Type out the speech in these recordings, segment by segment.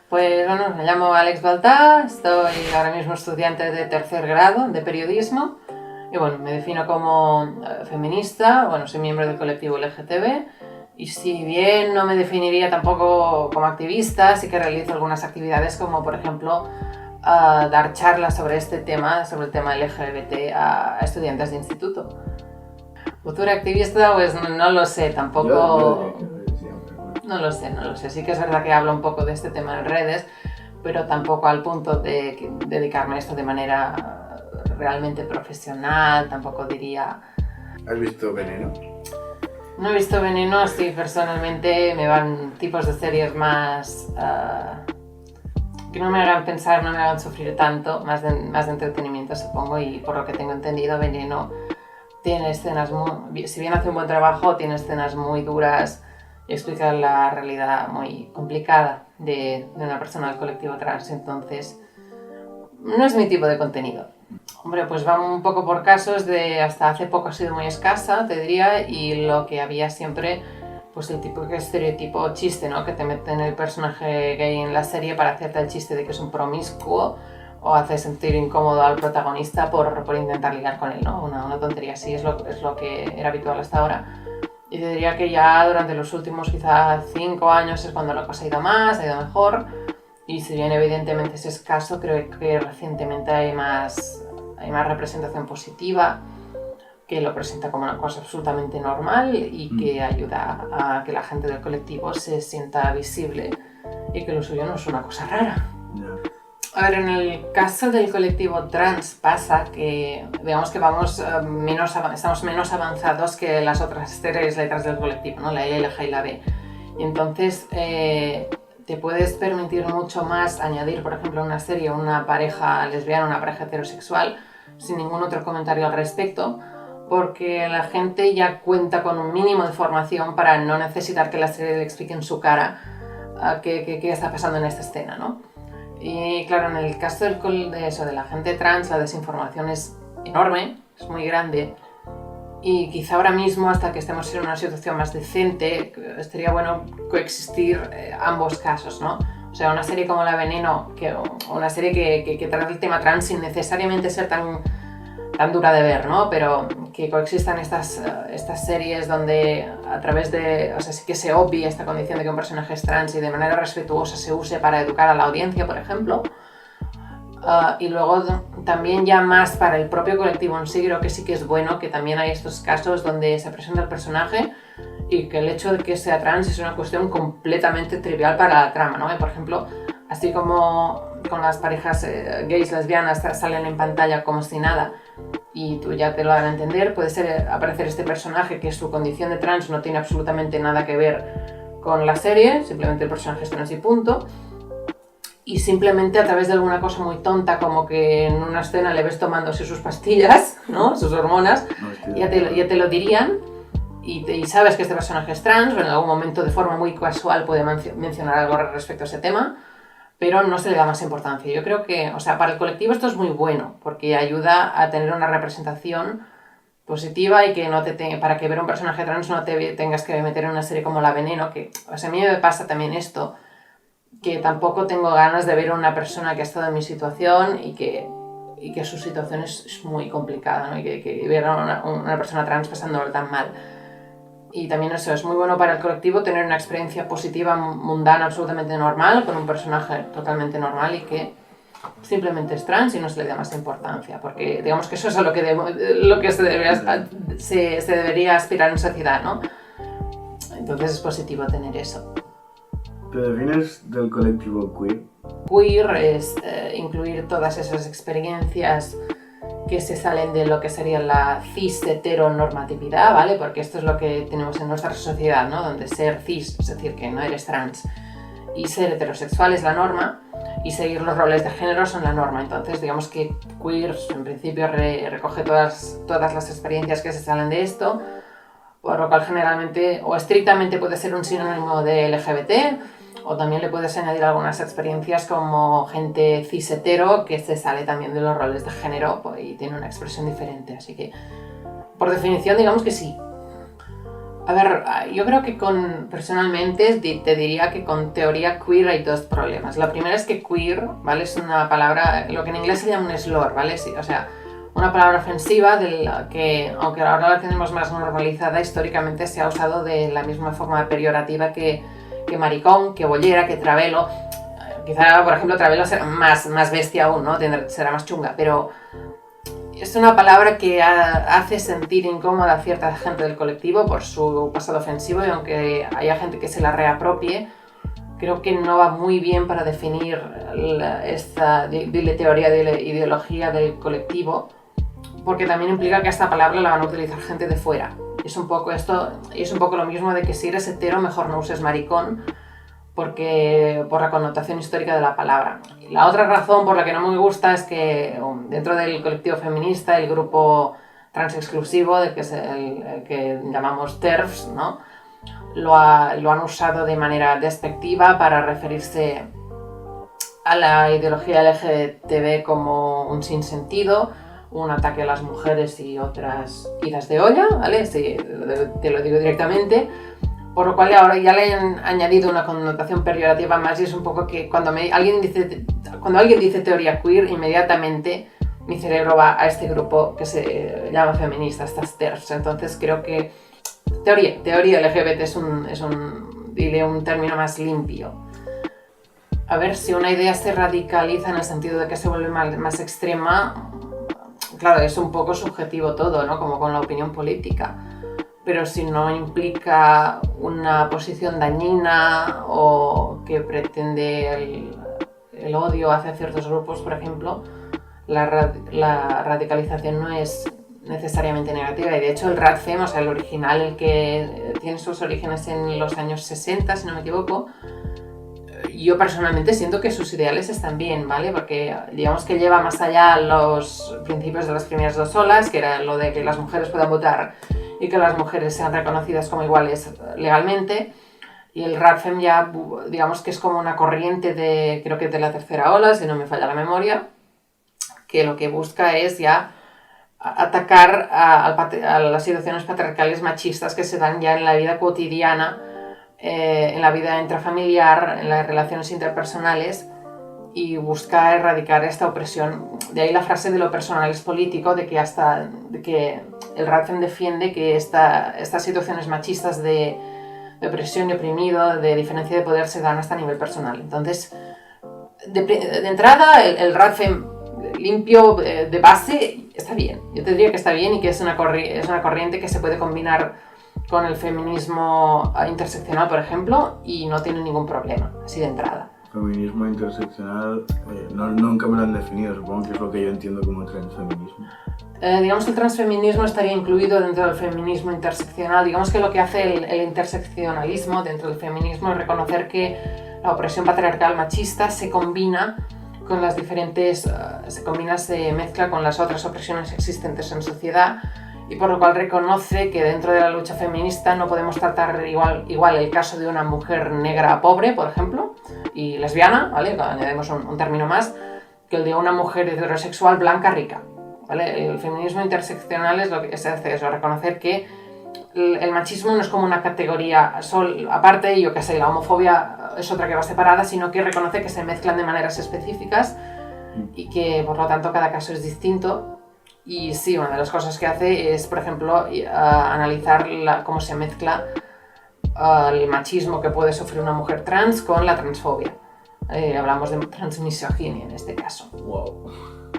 Pues bueno, me llamo Alex Baltà, estoy ahora mismo estudiante de tercer grado de periodismo y bueno, me defino como feminista, bueno, soy miembro del colectivo LGTB y si bien no me definiría tampoco como activista, sí que realizo algunas actividades como por ejemplo dar charlas sobre este tema, sobre el tema LGBT a estudiantes de instituto. Futura activista, pues no lo sé, tampoco... No lo sé. Sí que es verdad que hablo un poco de este tema en redes, pero tampoco al punto de dedicarme a esto de manera realmente profesional, tampoco diría... ¿Has visto Veneno? No he visto Veneno, sí, personalmente me van tipos de series más... que no me hagan pensar, no me hagan sufrir tanto, más de entretenimiento supongo, y por lo que tengo entendido, Veneno tiene escenas muy... Si bien hace un buen trabajo, tiene escenas muy duras y explica la realidad muy complicada de una persona del colectivo trans, entonces no es mi tipo de contenido. Hombre, pues va un poco por casos de hasta hace poco ha sido muy escasa, te diría, y lo que había siempre, pues el tipo de estereotipo chiste, ¿no? Que te meten el personaje gay en la serie para hacerte el chiste de que es un promiscuo o hacer sentir incómodo al protagonista por intentar ligar con él, ¿no? Una tontería así es lo que era habitual hasta ahora. Y te diría que ya durante los últimos quizás 5 años es cuando la cosa ha ido más, ha ido mejor. Y si bien evidentemente es escaso, creo que recientemente hay más representación positiva, que lo presenta como una cosa absolutamente normal y que ayuda a que la gente del colectivo se sienta visible y que lo suyo no es una cosa rara. A ver, en el caso del colectivo trans pasa que, digamos que estamos menos avanzados que las otras 3 letras del colectivo, ¿no? La L, la G y la B. Y entonces te puedes permitir mucho más añadir, por ejemplo, a una serie una pareja lesbiana, una pareja heterosexual, sin ningún otro comentario al respecto, porque la gente ya cuenta con un mínimo de formación para no necesitar que la serie le explique en su cara qué está pasando en esta escena, ¿no? Y claro, en el caso de la gente trans, la desinformación es enorme, es muy grande. Y quizá ahora mismo, hasta que estemos en una situación más decente, estaría bueno coexistir ambos casos, ¿no? O sea, una serie como La Veneno, una serie que trata el tema trans sin necesariamente ser tan dura de ver, ¿no? Pero que coexistan estas series donde a través de... O sea, sí que se obvie esta condición de que un personaje es trans y de manera respetuosa se use para educar a la audiencia, por ejemplo. Y luego también ya más para el propio colectivo en sí, creo que sí que es bueno que también hay estos casos donde se presenta el personaje y que el hecho de que sea trans es una cuestión completamente trivial para la trama, ¿no? Por ejemplo, así como con las parejas gays lesbianas salen en pantalla como si nada y tú ya te lo van a entender, puede aparecer este personaje que su condición de trans no tiene absolutamente nada que ver con la serie, simplemente el personaje es trans y punto. Y simplemente a través de alguna cosa muy tonta, como que en una escena le ves tomándose sus pastillas, ¿no? Sus hormonas, ya te lo dirían y sabes que este personaje es trans o en algún momento de forma muy casual puede mencionar algo respecto a ese tema, pero no se le da más importancia. Yo creo que, o sea, para el colectivo esto es muy bueno porque ayuda a tener una representación positiva y que para que ver un personaje trans no te tengas que meter en una serie como La Veneno, que, o sea, a mí me pasa también esto, que tampoco tengo ganas de ver a una persona que ha estado en mi situación y que su situación es muy complicada, ¿no? Y que ver a una persona trans pasándolo tan mal. Y también eso, es muy bueno para el colectivo tener una experiencia positiva, mundana, absolutamente normal, con un personaje totalmente normal y que simplemente es trans y no se le da más importancia, porque digamos que eso es a lo que se debería aspirar en sociedad, ¿no? Entonces es positivo tener eso. ¿Te defines del colectivo queer? Queer es incluir todas esas experiencias que se salen de lo que sería la cis-heteronormatividad, ¿vale? Porque esto es lo que tenemos en nuestra sociedad, ¿no? Donde ser cis, es decir, que no eres trans, y ser heterosexual es la norma, y seguir los roles de género son la norma. Entonces, digamos que queer, en principio, recoge todas las experiencias que se salen de esto, por lo cual generalmente o estrictamente puede ser un sinónimo de LGBT, o también le puedes añadir algunas experiencias como gente cis-hetero que se sale también de los roles de género y tiene una expresión diferente. Así que, por definición, digamos que sí. A ver, yo creo que personalmente te diría que con teoría queer hay dos problemas. La primera es que queer, ¿vale? Es una palabra, lo que en inglés se llama un slur, ¿vale? Sí, o sea, una palabra ofensiva que, aunque ahora la tenemos más normalizada, históricamente se ha usado de la misma forma peyorativa que maricón, que bollera, que travelo. Quizá, por ejemplo, travelo será más bestia aún, ¿no? Será más chunga, pero es una palabra que hace sentir incómoda a cierta gente del colectivo por su pasado ofensivo, y aunque haya gente que se la reapropie, creo que no va muy bien para definir esta teoría de la ideología del colectivo, porque también implica que esta palabra la van a utilizar gente de fuera. Es un poco lo mismo de que si eres hetero mejor no uses maricón, porque por la connotación histórica de la palabra. La otra razón por la que no me gusta es que dentro del colectivo feminista, el grupo transexclusivo, que es el que llamamos TERFs, ¿no? Lo han usado de manera despectiva para referirse a la ideología LGTB como un sinsentido, un ataque a las mujeres y otras idas de olla, ¿vale? Sí, te lo digo directamente. Por lo cual ahora ya le han añadido una connotación peyorativa más, y es un poco que cuando alguien dice teoría queer, inmediatamente mi cerebro va a este grupo que se llama feminista, estas TERFs. Entonces creo que teoría LGBT es un término más limpio. A ver, si una idea se radicaliza en el sentido de que se vuelve más extrema, claro, es un poco subjetivo todo, ¿no? Como con la opinión política. Pero si no implica una posición dañina o que pretende el odio hacia ciertos grupos, por ejemplo, la radicalización no es necesariamente negativa. Y de hecho el RADFEM, o sea, el original, el que tiene sus orígenes en los años 60, si no me equivoco, yo personalmente siento que sus ideales están bien, ¿vale? Porque digamos que lleva más allá los principios de las primeras dos olas, que era lo de que las mujeres puedan votar y que las mujeres sean reconocidas como iguales legalmente. Y el RADFEM ya, digamos que es como una corriente creo que de la tercera ola, si no me falla la memoria, que lo que busca es ya atacar a las situaciones patriarcales machistas que se dan ya en la vida cotidiana, en la vida intrafamiliar, en las relaciones interpersonales, y busca erradicar esta opresión. De ahí la frase de lo personal es político, de que el RADFEM defiende que estas situaciones machistas de opresión y oprimido, de diferencia de poder, se dan hasta a nivel personal. Entonces, de entrada, el RADFEM limpio de base está bien. Yo te diría que está bien y que es una corriente que se puede combinar con el feminismo interseccional, por ejemplo, y no tiene ningún problema, así de entrada. Feminismo interseccional, nunca me lo han definido, supongo que es lo que yo entiendo como transfeminismo. Digamos que el transfeminismo estaría incluido dentro del feminismo interseccional. Digamos que lo que hace el interseccionalismo dentro del feminismo es reconocer que la opresión patriarcal machista se combina con las diferentes, se mezcla con las otras opresiones existentes en sociedad, y por lo cual reconoce que dentro de la lucha feminista no podemos tratar igual el caso de una mujer negra pobre, por ejemplo, y lesbiana, ¿vale? Añadimos un término más, que el de una mujer heterosexual blanca rica, ¿vale? El feminismo interseccional es lo que se hace, es reconocer que el machismo no es como una categoría aparte, y yo qué sé, la homofobia es otra que va separada, sino que reconoce que se mezclan de maneras específicas y que por lo tanto cada caso es distinto. Y sí, una de las cosas que hace es, por ejemplo, analizar cómo se mezcla el machismo que puede sufrir una mujer trans con la transfobia. Hablamos de transmisoginia en este caso. Wow.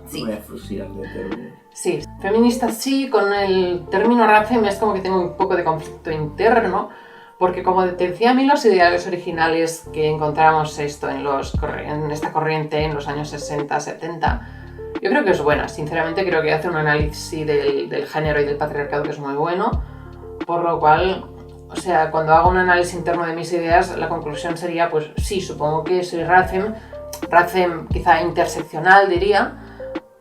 Sí. Vaya fusión de términos. Sí, feminista sí, con el término RADFEM es como que tengo un poco de conflicto interno, porque como te decía, a mí los ideales originales que encontramos en esta corriente en los años 60, 70, yo creo que es buena. Sinceramente creo que hace un análisis del género y del patriarcado que es muy bueno, por lo cual, o sea, cuando hago un análisis interno de mis ideas, la conclusión sería, pues sí, supongo que soy RADFEM quizá interseccional, diría,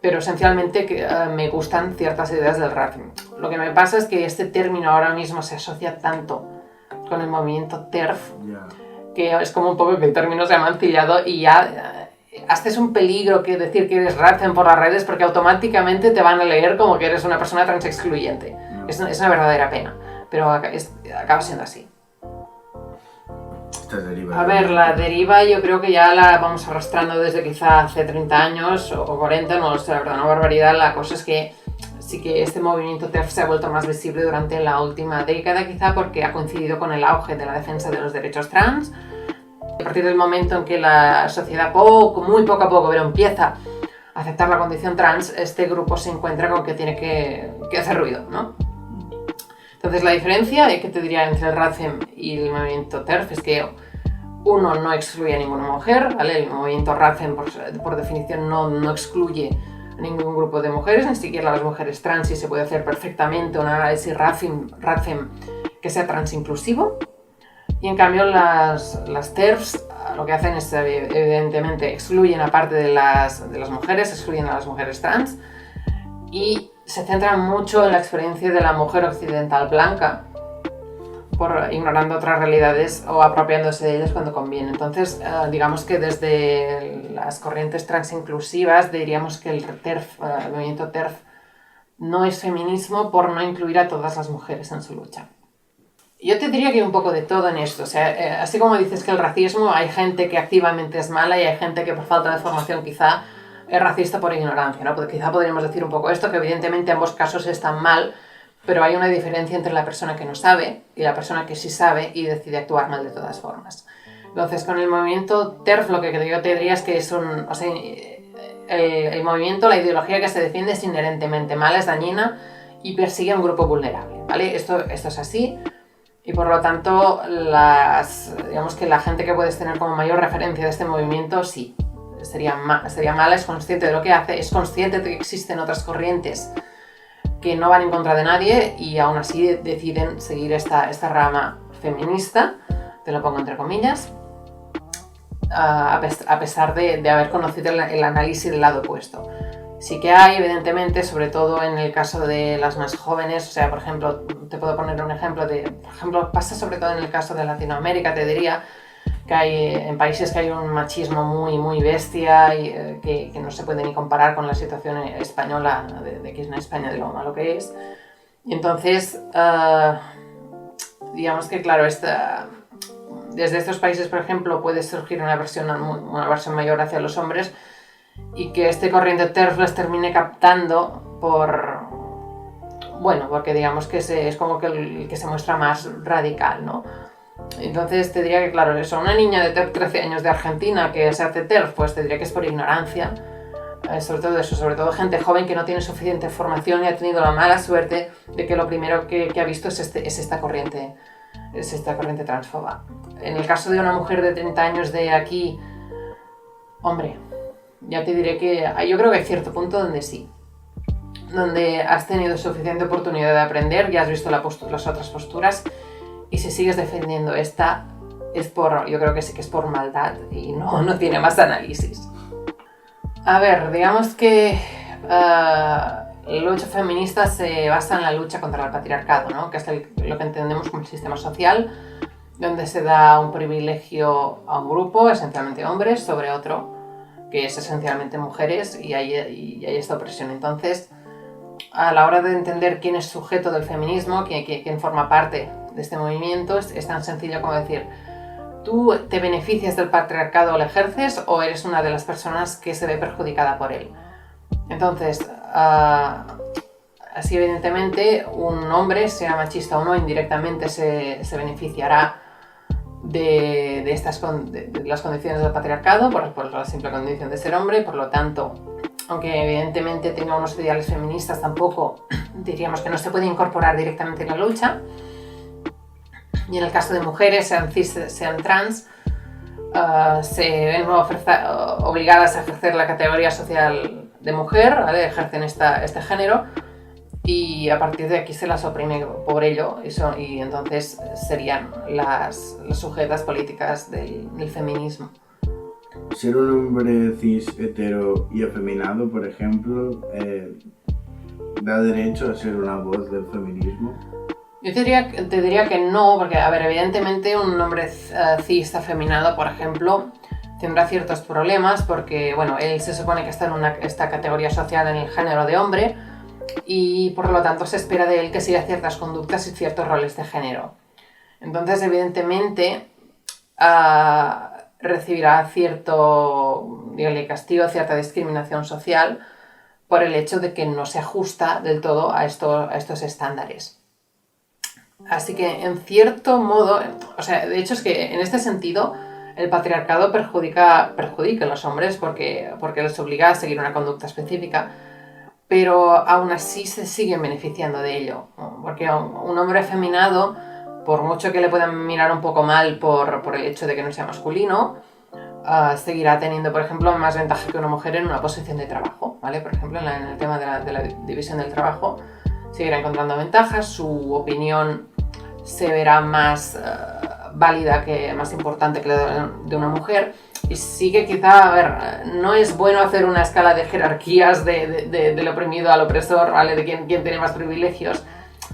pero esencialmente me gustan ciertas ideas del RADFEM. Lo que me pasa es que este término ahora mismo se asocia tanto con el movimiento TERF, que es como un poco que el término se ha mancillado, y ya hasta es un peligro que decir que eres RADFEM por las redes, porque automáticamente te van a leer como que eres una persona transexcluyente. Es una verdadera pena. pero acaba siendo así. Deriva, a ver, la deriva yo creo que ya la vamos arrastrando desde quizá hace 30 años o 40, no lo sé, la verdad, una barbaridad. La cosa es que sí que este movimiento TERF se ha vuelto más visible durante la última década, quizá porque ha coincidido con el auge de la defensa de los derechos trans. A partir del momento en que la sociedad muy poco a poco, pero empieza a aceptar la condición trans, este grupo se encuentra con que tiene que hacer ruido, ¿no? Entonces la diferencia que te diría entre el RADFEM y el movimiento TERF es que uno no excluye a ninguna mujer, ¿vale? El movimiento RADFEM por definición no excluye a ningún grupo de mujeres, ni siquiera a las mujeres trans, y se puede hacer perfectamente un análisis RADFEM que sea transinclusivo. Y en cambio las TERFs lo que hacen es evidentemente excluyen a parte de las mujeres, excluyen a las mujeres trans y se centran mucho en la experiencia de la mujer occidental blanca, ignorando otras realidades o apropiándose de ellas cuando conviene. Entonces, digamos que desde las corrientes transinclusivas diríamos que el movimiento TERF no es feminismo por no incluir a todas las mujeres en su lucha. Yo te diría que hay un poco de todo en esto. O sea, así como dices que el racismo, hay gente que activamente es mala y hay gente que por falta de formación quizá es racista por ignorancia, ¿no? Porque quizá podríamos decir un poco esto, que evidentemente ambos casos están mal, pero hay una diferencia entre la persona que no sabe y la persona que sí sabe y decide actuar mal de todas formas. Entonces, con el movimiento TERF lo que yo te diría es que es el movimiento, la ideología que se defiende es inherentemente mala, es dañina y persigue a un grupo vulnerable, ¿vale? Esto es así. Y por lo tanto, digamos que la gente que puedes tener como mayor referencia de este movimiento, sí, sería mala, es consciente de lo que hace, es consciente de que existen otras corrientes que no van en contra de nadie y aún así deciden seguir esta rama feminista, te lo pongo entre comillas, a pesar de haber conocido el análisis del lado opuesto. Sí que hay, evidentemente, sobre todo en el caso de las más jóvenes, o sea, por ejemplo, te puedo poner un ejemplo pasa sobre todo en el caso de Latinoamérica, te diría, que hay en países que hay un machismo muy, muy bestia y que no se puede ni comparar con la situación española de que es en España, de lo malo que es. Y entonces, digamos que, claro, desde estos países, por ejemplo, puede surgir una versión mayor hacia los hombres, y que este corriente TERF les termine captando porque digamos que es como que el que se muestra más radical, ¿no? Entonces te diría que, claro, eso, una niña de 13 años de Argentina que se hace TERF, pues te diría que es por ignorancia, sobre todo gente joven que no tiene suficiente formación y ha tenido la mala suerte de que lo primero que ha visto es esta corriente transfoba. En el caso de una mujer de 30 años de aquí, hombre, ya te diré que yo creo que hay cierto punto donde sí, donde has tenido suficiente oportunidad de aprender, ya has visto las otras posturas, y si sigues defendiendo esta, yo creo que sí que es por maldad y no tiene más análisis. A ver, digamos que la lucha feminista se basa en la lucha contra el patriarcado, ¿no? Que es lo que entendemos como el sistema social, donde se da un privilegio a un grupo, esencialmente hombres, sobre otro, que es esencialmente mujeres, y hay esta opresión. Entonces, a la hora de entender quién es sujeto del feminismo, quién forma parte de este movimiento, es tan sencillo como decir: ¿tú te beneficias del patriarcado o lo ejerces, o eres una de las personas que se ve perjudicada por él? Entonces, así evidentemente un hombre, sea machista o no, indirectamente se beneficiará de las condiciones del patriarcado por la simple condición de ser hombre. Por lo tanto, aunque evidentemente tenga unos ideales feministas, tampoco diríamos que no se puede incorporar directamente en la lucha. Y en el caso de mujeres, sean cis, sean trans, se ven obligadas a ejercer la categoría social de mujer, ¿vale? Ejercen este género, y a partir de aquí se las oprime por ello, y entonces serían las sujetas políticas del feminismo. Ser un hombre cis, hetero y afeminado, por ejemplo, da derecho a ser una voz del feminismo. Yo te diría que no, porque, a ver, evidentemente un hombre cis afeminado, por ejemplo, tendrá ciertos problemas porque, bueno, él se supone que está en esta categoría social en el género de hombre, y por lo tanto se espera de él que siga ciertas conductas y ciertos roles de género. Entonces, evidentemente, recibirá cierto, dígale, castigo, cierta discriminación social por el hecho de que no se ajusta del todo a estos estándares. Así que, en cierto modo, o sea, de hecho es que en este sentido el patriarcado perjudica a los hombres porque les obliga a seguir una conducta específica, pero aún así se siguen beneficiando de ello, porque un hombre afeminado, por mucho que le puedan mirar un poco mal por el hecho de que no sea masculino, seguirá teniendo, por ejemplo, más ventaja que una mujer en una posición de trabajo, ¿vale? Por ejemplo, en el tema de la división del trabajo, seguirá encontrando ventajas, su opinión se verá más válida, más importante que la de una mujer, y sí que quizá, a ver, no es bueno hacer una escala de jerarquías del oprimido al opresor, ¿vale? De quién tiene más privilegios.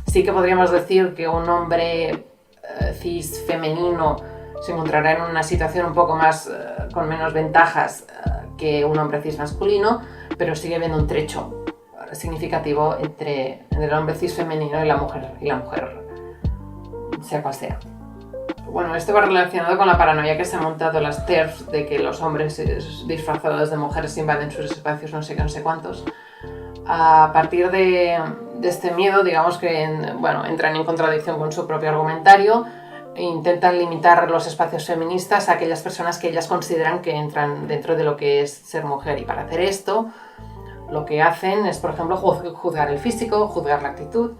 Sí que podríamos decir que un hombre cis femenino se encontrará en una situación un poco más, con menos ventajas que un hombre cis masculino, pero sigue habiendo un trecho significativo entre el hombre cis femenino y la mujer, sea cual sea. Bueno, esto va relacionado con la paranoia que se ha montado las TERFs de que los hombres disfrazados de mujeres invaden sus espacios no sé cuántos. A partir de este miedo, digamos que entran en contradicción con su propio argumentario e intentan limitar los espacios feministas a aquellas personas que ellas consideran que entran dentro de lo que es ser mujer. Y para hacer esto, lo que hacen es, por ejemplo, juzgar el físico, juzgar la actitud.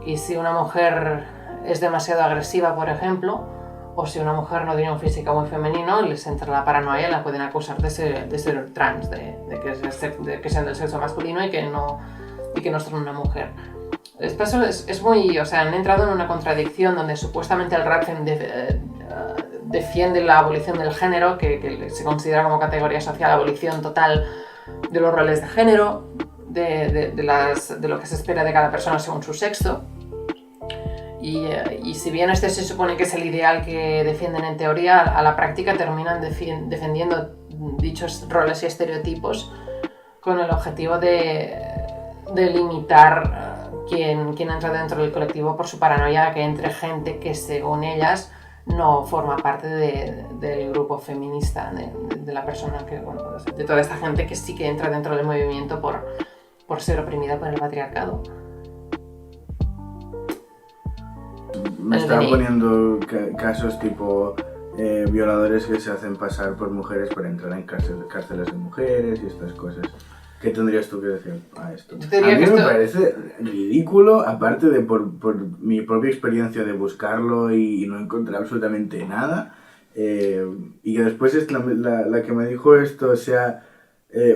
Y si una mujer es demasiado agresiva, por ejemplo, o si una mujer no tiene un físico muy femenino, les entra la paranoia y la pueden acusar de ser trans, de que sean del sexo masculino y que no son una mujer. Esto es muy, o sea, han entrado en una contradicción donde supuestamente el Ratchem defiende la abolición del género, que se considera como categoría social, abolición total de los roles de género, de lo que se espera de cada persona según su sexo. Y si bien este se supone que es el ideal que defienden en teoría, a la práctica terminan defendiendo dichos roles y estereotipos con el objetivo de limitar quién entra dentro del colectivo por su paranoia que entre gente que según ellas no forma parte del grupo feminista, de la persona que, de toda esta gente que sí que entra dentro del movimiento por ser oprimida por el patriarcado. Me estaba poniendo casos tipo violadores que se hacen pasar por mujeres para entrar en cárceles de mujeres y estas cosas. ¿Qué tendrías tú que decir a esto? A mí me parece ridículo, aparte de por mi propia experiencia de buscarlo y no encontré absolutamente nada. Y que después es la que me dijo esto, o sea,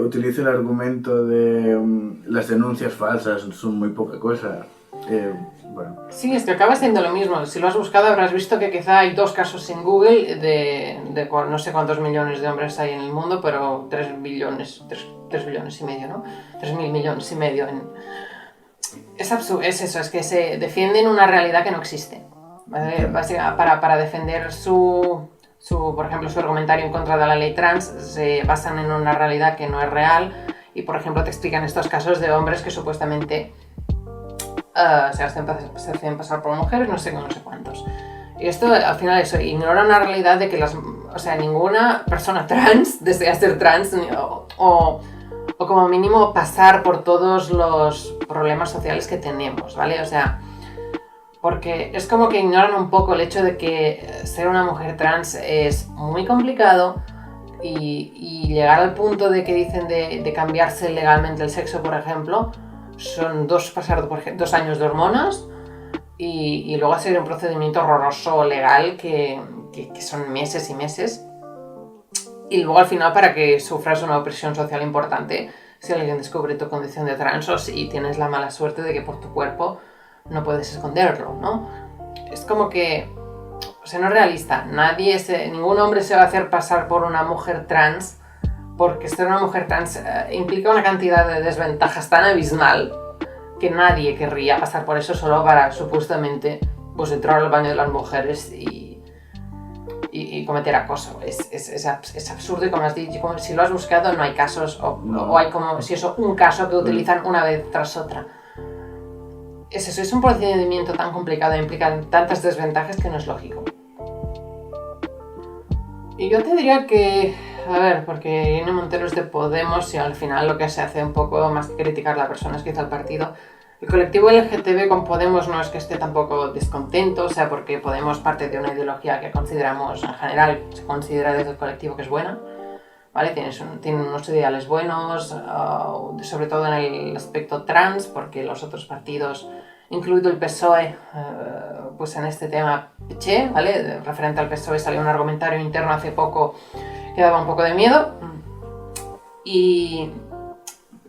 utiliza el argumento de las denuncias falsas son muy poca cosa. Bueno. Sí, es que acaba siendo lo mismo. Si lo has buscado habrás visto que quizá hay 2 casos en Google de no sé cuántos millones de hombres hay en el mundo, pero 3 billones y medio, ¿no? 3.000 millones y medio. Es absurdo, es eso, es que se defienden una realidad que no existe. ¿Vale? Para defender por ejemplo, su argumentario en contra de la ley trans, se basan en una realidad que no es real y, por ejemplo, te explican estos casos de hombres que supuestamente se hacen pasar por mujeres, no sé cuántos. Y esto, al final, eso ignora una realidad de que ninguna persona trans desea ser trans o como mínimo pasar por todos los problemas sociales que tenemos, ¿vale? O sea, porque es como que ignoran un poco el hecho de que ser una mujer trans es muy complicado y llegar al punto de que dicen de cambiarse legalmente el sexo, por ejemplo, son pasar por 2 años de hormonas y luego hacer un procedimiento horroroso legal que son meses y meses, y luego al final para que sufras una opresión social importante si alguien descubre tu condición de trans o si tienes la mala suerte de que por tu cuerpo no puedes esconderlo, ¿no? Es como que, o sea, no es realista. Ningún hombre se va a hacer pasar por una mujer trans, porque ser una mujer trans implica una cantidad de desventajas tan abismal que nadie querría pasar por eso solo para supuestamente pues entrar al baño de las mujeres y cometer acoso. Es absurdo, y como has dicho, como si lo has buscado no hay casos o hay como si eso un caso que utilizan una vez tras otra. es eso, es un procedimiento tan complicado, implica tantas desventajas que no es lógico. Y yo te diría que, a ver, porque Irene Montero es de Podemos y al final lo que se hace un poco más que criticar a la persona es que hizo el partido. El colectivo LGTB con Podemos no es que esté tampoco descontento, o sea, porque Podemos parte de una ideología que consideramos, en general, se considera desde el colectivo que es buena, ¿vale? Tienen unos ideales buenos, sobre todo en el aspecto trans, porque los otros partidos, incluido el PSOE, pues en este tema peché, ¿vale? Referente al PSOE salió un argumentario interno hace poco que daba un poco de miedo. Y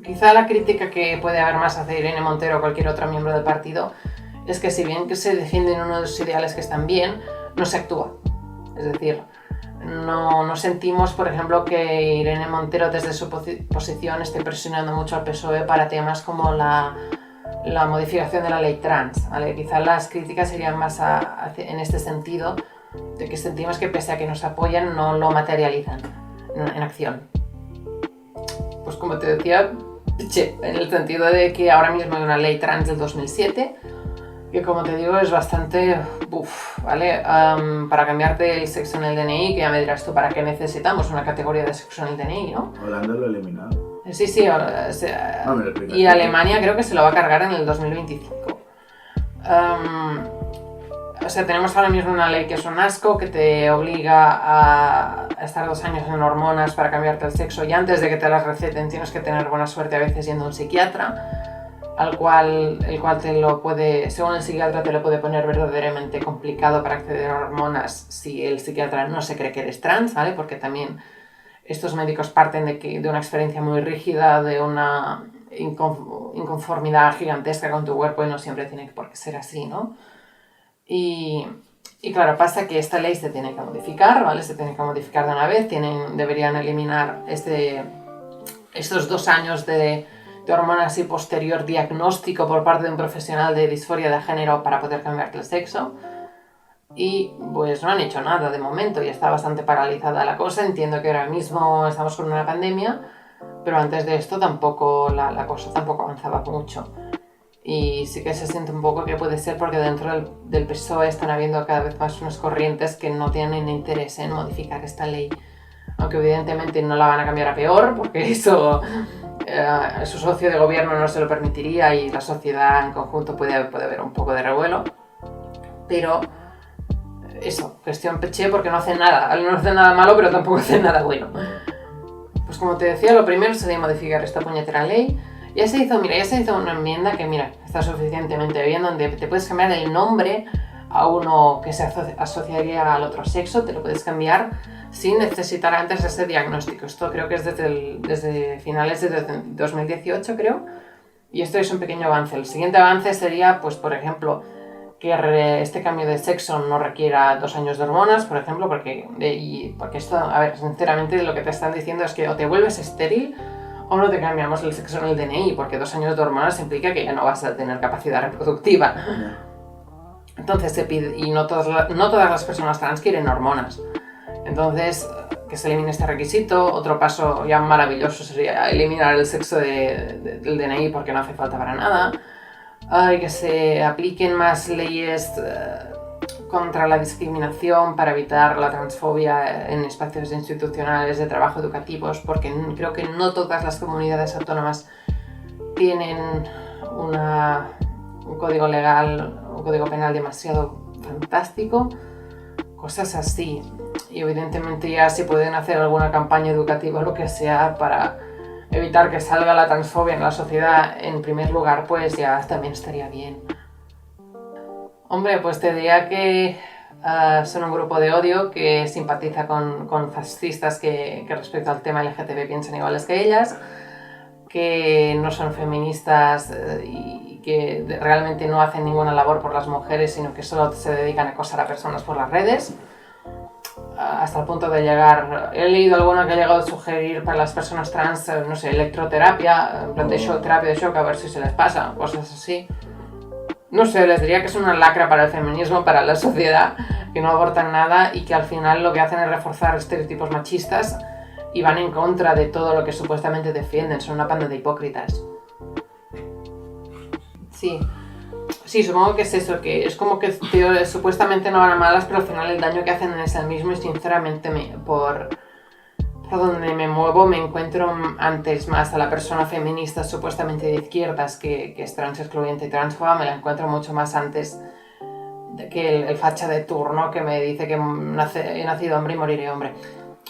quizá la crítica que puede haber más hacia Irene Montero o cualquier otro miembro del partido es que si bien que se defienden unos ideales que están bien, no se actúa. Es decir, no sentimos, por ejemplo, que Irene Montero desde su posición esté presionando mucho al PSOE para temas como la modificación de la ley trans, ¿vale? Quizá las críticas serían más en este sentido, de que sentimos que pese a que nos apoyan, no lo materializan en acción. Pues como te decía, en el sentido de que ahora mismo hay una ley trans del 2007, que como te digo es bastante ¿vale? Para cambiarte el sexo en el DNI, que ya me dirás tú para qué necesitamos una categoría de sexo en el DNI, ¿no? Holanda lo ha eliminado. Sí, y Alemania creo que se lo va a cargar en el 2025. O sea, tenemos ahora mismo una ley que es un asco, que te obliga a estar 2 años en hormonas para cambiarte el sexo y antes de que te las receten tienes que tener buena suerte a veces yendo a un psiquiatra, el cual te lo puede, según el psiquiatra, te lo puede poner verdaderamente complicado para acceder a hormonas si el psiquiatra no se cree que eres trans, ¿vale? Porque también estos médicos parten de una experiencia muy rígida, de una inconformidad gigantesca con tu cuerpo y no siempre tiene por qué ser así, ¿no? Y claro, pasa que esta ley se tiene que modificar, ¿vale? Se tiene que modificar de una vez, deberían eliminar estos 2 años de hormonas y posterior diagnóstico por parte de un profesional de disforia de género para poder cambiarte el sexo. Y pues no han hecho nada de momento y está bastante paralizada la cosa. Entiendo que ahora mismo estamos con una pandemia, pero antes de esto tampoco la cosa tampoco avanzaba mucho. Y sí que se siente un poco que puede ser porque dentro del PSOE están habiendo cada vez más unas corrientes que no tienen interés en modificar esta ley. Aunque evidentemente no la van a cambiar a peor, porque eso su socio de gobierno no se lo permitiría y la sociedad en conjunto puede haber un poco de revuelo. Pero eso, cuestión peché porque no hacen nada malo, pero tampoco hacen nada bueno. Pues como te decía, lo primero sería modificar esta puñetera ley. Ya se hizo una enmienda que, está suficientemente bien, donde te puedes cambiar el nombre a uno que se asociaría al otro sexo, te lo puedes cambiar sin necesitar antes ese diagnóstico. Esto creo que es desde finales de 2018, creo, y esto es un pequeño avance. El siguiente avance sería, pues por ejemplo, que este cambio de sexo no requiera 2 años de hormonas, por ejemplo, porque esto, a ver, sinceramente lo que te están diciendo es que o te vuelves estéril o no te cambiamos el sexo en el DNI, porque 2 años de hormonas implica que ya no vas a tener capacidad reproductiva. Entonces se pide, y no todas las personas trans quieren hormonas. Entonces, que se elimine este requisito. Otro paso ya maravilloso sería eliminar el sexo del DNI porque no hace falta para nada. Que se apliquen más leyes contra la discriminación para evitar la transfobia en espacios institucionales de trabajo educativos, porque creo que no todas las comunidades autónomas tienen un código legal, un código penal demasiado fantástico, cosas así. Y evidentemente ya se pueden hacer alguna campaña educativa o lo que sea para evitar que salga la transfobia en la sociedad en primer lugar, pues ya también estaría bien. Hombre, pues te diría que son un grupo de odio que simpatiza con fascistas que respecto al tema LGTB piensan iguales que ellas, que no son feministas y que realmente no hacen ninguna labor por las mujeres, sino que solo se dedican a acosar a personas por las redes. Hasta el punto de llegar, he leído alguna que ha llegado a sugerir para las personas trans, no sé, electroterapia, en plan de terapia de shock, a ver si se les pasa, cosas así. No sé, les diría que es una lacra para el feminismo, para la sociedad, que no aportan nada y que al final lo que hacen es reforzar estereotipos machistas y van en contra de todo lo que supuestamente defienden, son una panda de hipócritas. Sí. Sí, supongo que es eso, que es como que supuestamente no van a malas, pero al final el daño que hacen es el mismo y sinceramente por donde me muevo me encuentro antes más a la persona feminista supuestamente de izquierdas que es trans excluyente y transfoba, me la encuentro mucho más antes que el facha de turno que me dice que he nacido hombre y moriré hombre.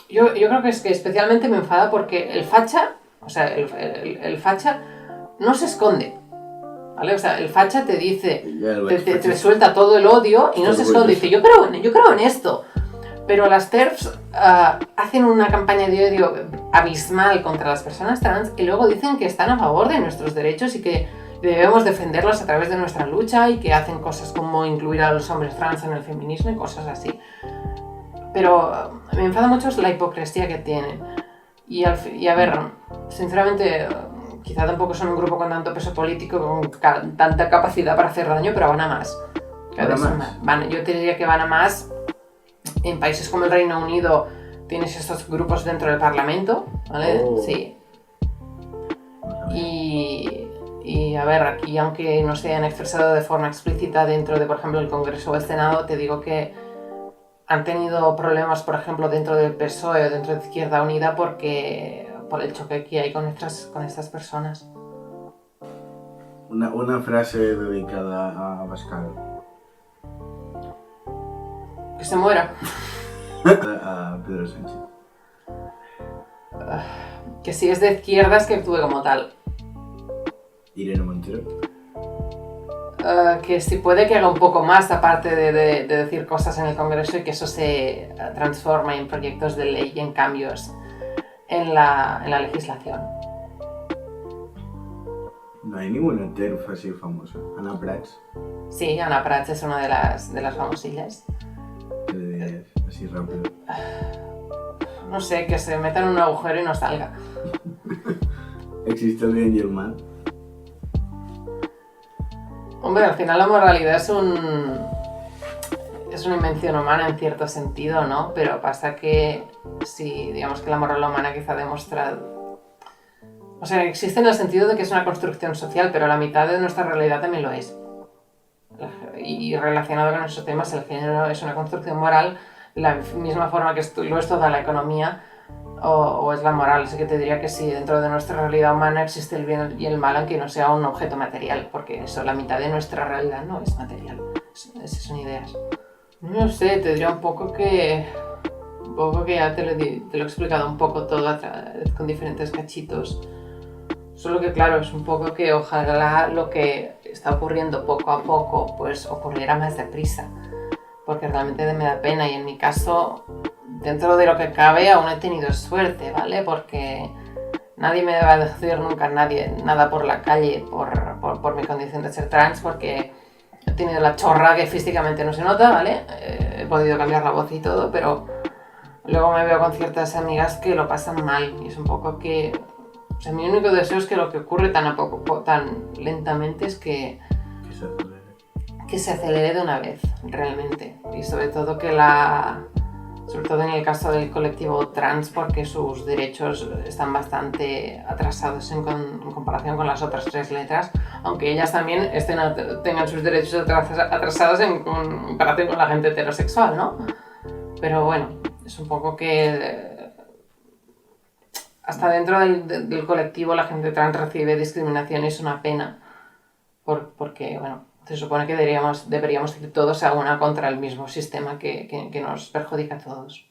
Yo creo que es que especialmente me enfada porque el facha, o sea, el facha no se esconde, ¿vale? O sea, el facha te dice, te suelta todo el odio y no se esconde, dice, yo creo en esto. Pero las TERFs hacen una campaña de odio abismal contra las personas trans y luego dicen que están a favor de nuestros derechos y que debemos defenderlos a través de nuestra lucha y que hacen cosas como incluir a los hombres trans en el feminismo y cosas así. Pero me enfada mucho la hipocresía que tienen. Y a ver, sinceramente, quizá tampoco son un grupo con tanto peso político, con tanta capacidad para hacer daño, pero van a más. Yo te diría que van a más. En países como el Reino Unido tienes estos grupos dentro del Parlamento, ¿vale? Oh. Sí. Y a ver, aquí aunque no se hayan expresado de forma explícita dentro de, por ejemplo, el Congreso o el Senado, te digo que han tenido problemas, por ejemplo, dentro del PSOE o dentro de Izquierda Unida por el choque que hay con estas personas. Una frase dedicada a Abascal. Que se muera. A Pedro Sánchez. Que si es de izquierdas que actúe como tal. Irene Montero. Que si puede que haga un poco más aparte de decir cosas en el Congreso y que eso se transforme en proyectos de ley y en cambios en la legislación. No hay ninguna TERF así famosa. Ana Prats. Sí, Ana Prats es una de las famosillas. ¿Qué le dirías? Así rápido. No sé, que se meta en un agujero y no salga. ¿Existe el bien y el mal? Hombre, al final la moralidad es una invención humana en cierto sentido, ¿no? Pero pasa que si digamos que la moral humana quizá ha demostrado... O sea, existe en el sentido de que es una construcción social, pero la mitad de nuestra realidad también lo es. Y relacionado con esos temas, el género es una construcción moral de la misma forma que lo es toda la economía o es la moral. Así que te diría que sí, dentro de nuestra realidad humana existe el bien y el mal, aunque no sea un objeto material, porque eso, la mitad de nuestra realidad no es material. Esas son ideas. No sé, te diría un poco que ya te lo he explicado un poco todo con diferentes cachitos. Solo que claro, es un poco que ojalá lo que está ocurriendo poco a poco pues ocurriera más deprisa, porque realmente me da pena y en mi caso, dentro de lo que cabe, aún he tenido suerte, ¿vale? Porque nadie me va a decir nunca nada por la calle por mi condición de ser trans, porque he tenido la chorra que físicamente no se nota, ¿vale? He podido cambiar la voz y todo, pero luego me veo con ciertas amigas que lo pasan mal y es un poco que... O sea, mi único deseo es que lo que ocurre tan lentamente es que se acelere de una vez, realmente. Y sobre todo sobre todo en el caso del colectivo trans, porque sus derechos están bastante atrasados en comparación con las otras tres letras, aunque ellas también tengan sus derechos atrasados en comparación con la gente heterosexual, ¿no? Pero bueno, es un poco que... Hasta dentro del colectivo la gente trans recibe discriminación y es una pena, porque bueno, se supone que deberíamos ir todos a una contra el mismo sistema que nos perjudica a todos.